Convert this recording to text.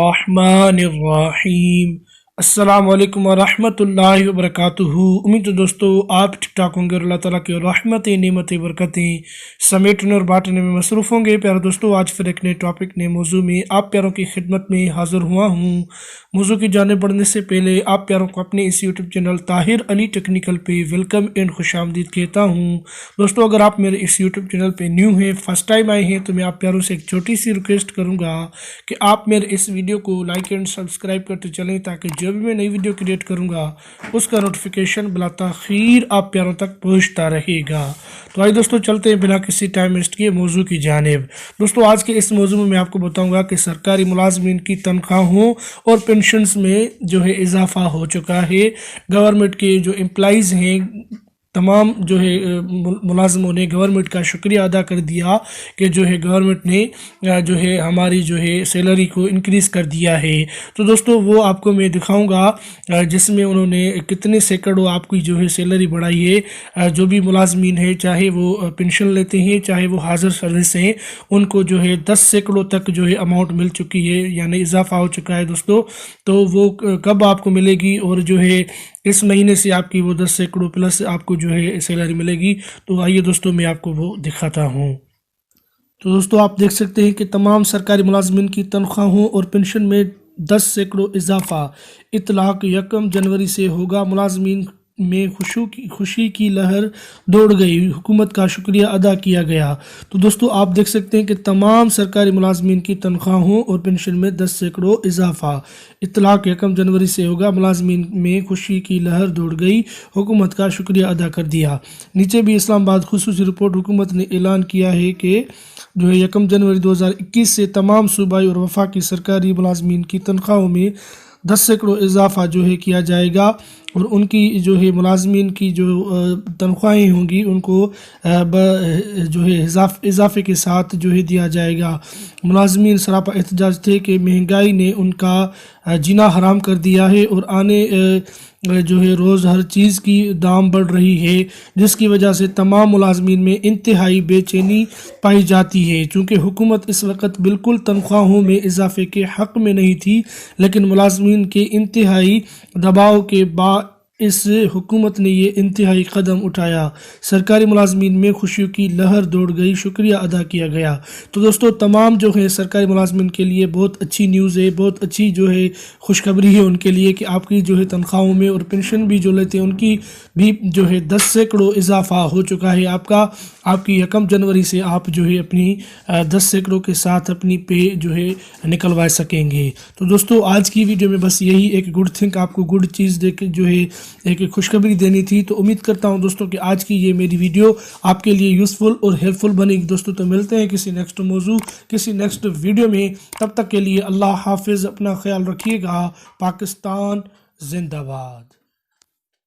الرحمن الرحیم۔ السلام علیکم ورحمۃ اللہ وبرکاتہ۔ امید تو دوستو آپ ٹھیک ٹھاک ہوں گے اور اللہ تعالیٰ کی رحمتیں نعمتیں برکتیں سمیٹنے اور بانٹنے میں مصروف ہوں گے۔ پیارے دوستو، آج پھر ایک نئے ٹاپک نئے موضوع میں آپ پیاروں کی خدمت میں حاضر ہوا ہوں۔ موضوع کی جانب بڑھنے سے پہلے آپ پیاروں کو اپنے اس یوٹیوب چینل طاہر علی ٹیکنیکل پہ ویلکم اینڈ خوش آمدید کہتا ہوں۔ دوستو، اگر آپ میرے اس یوٹیوب چینل پہ نیو ہیں، فرسٹ ٹائم آئے ہیں، تو میں آپ پیاروں سے ایک چھوٹی سی ریکویسٹ کروں گا کہ آپ میرے اس ویڈیو کو لائک اینڈ سبسکرائب کرتے چلیں، تاکہ جو بھی میں نئی ویڈیو کریٹ کروں گا اس کا نوٹیفیکیشن بلا تاخیر آپ پیاروں تک پہنچتا رہے گا۔ تو آئیے دوستو، چلتے ہیں بنا کسی ٹائم ویسٹ کیے موضوع کی جانب۔ دوستو، آج کے اس موضوع میں آپ کو بتاؤں گا کہ سرکاری ملازمین کی تنخواہوں اور پینشنز میں جو ہے اضافہ ہو چکا ہے۔ گورنمنٹ کے جو امپلائیز ہیں، تمام جو ہے ملازموں نے گورنمنٹ کا شکریہ ادا کر دیا کہ جو ہے گورنمنٹ نے جو ہے ہماری جو ہے سیلری کو انکریز کر دیا ہے۔ تو دوستو، وہ آپ کو میں دکھاؤں گا جس میں انہوں نے کتنے سینکڑوں آپ کی جو ہے سیلری بڑھائی ہے۔ جو بھی ملازمین ہیں، چاہے وہ پینشن لیتے ہیں، چاہے وہ حاضر سروس ہیں، ان کو جو ہے 10 سینکڑوں تک جو ہے اماؤنٹ مل چکی ہے، یعنی اضافہ ہو چکا ہے دوستو۔ تو وہ کب آپ کو ملے گی، اور جو ہے اس مہینے سے آپ کی وہ 10 سینکڑوں پلس آپ کو جو ہے سیلری ملے گی۔ تو آئیے دوستو، میں آپ کو وہ دکھاتا ہوں۔ تو دوستو، آپ دیکھ سکتے ہیں کہ تمام سرکاری ملازمین کی تنخواہوں اور پینشن میں 10 سینکڑوں اضافہ اطلاق 1 جنوری سے ہوگا۔ ملازمین میں خوشی کی لہر دوڑ گئی، حکومت کا شکریہ ادا کیا گیا۔ تو دوستو، آپ دیکھ سکتے ہیں کہ تمام سرکاری ملازمین کی تنخواہوں اور پینشن میں 10 سینکڑوں اضافہ اطلاق 1 جنوری سے ہوگا۔ ملازمین میں خوشی کی لہر دوڑ گئی، حکومت کا شکریہ ادا کر دیا۔ نیچے بھی اسلام آباد خصوصی رپورٹ، حکومت نے اعلان کیا ہے کہ جو ہے 1 جنوری 2021 سے تمام صوبائی اور وفاقی سرکاری ملازمین کی تنخواہوں میں 10 سینکڑوں اضافہ جو ہے کیا جائے گا، اور ان کی جو ہے ملازمین کی جو تنخواہیں ہوں گی ان کو جو ہے اضافے کے ساتھ جو ہے دیا جائے گا۔ ملازمین سراپا احتجاج تھے کہ مہنگائی نے ان کا جینا حرام کر دیا ہے، اور آنے جو ہے روز ہر چیز کی دام بڑھ رہی ہے، جس کی وجہ سے تمام ملازمین میں انتہائی بے چینی پائی جاتی ہے۔ چونکہ حکومت اس وقت بالکل تنخواہوں میں اضافے کے حق میں نہیں تھی، لیکن ملازمین کے انتہائی دباؤ کے باعث حکومت نے یہ انتہائی قدم اٹھایا۔ سرکاری ملازمین میں خوشیوں کی لہر دوڑ گئی، شکریہ ادا کیا گیا۔ تو دوستو، تمام جو ہے سرکاری ملازمین کے لیے بہت اچھی نیوز ہے، بہت اچھی جو ہے خوشخبری ہے ان کے لیے کہ آپ کی جو ہے تنخواہوں میں اور پینشن بھی جو لیتے ہیں ان کی بھی جو ہے 10 سینکڑوں اضافہ ہو چکا ہے آپ کی 1 جنوری سے آپ جو ہے اپنی 10 سینکڑوں کے ساتھ اپنی پے جو ہے نکلوا سکیں گے۔ تو دوستو، آج کی ویڈیو میں بس یہی ایک گڈ تھنگ، آپ کو گڈ چیز دے کے جو ہے ایک خوشخبری دینی تھی۔ تو امید کرتا ہوں دوستوں کہ آج کی یہ میری ویڈیو آپ کے لیے یوزفل اور ہیلپ فل بنے گی۔ دوستوں، تو ملتے ہیں کسی نیکسٹ موضوع، کسی نیکسٹ ویڈیو میں۔ تب تک کے لیے اللہ حافظ، اپنا خیال رکھیے گا۔ پاکستان زندہ باد۔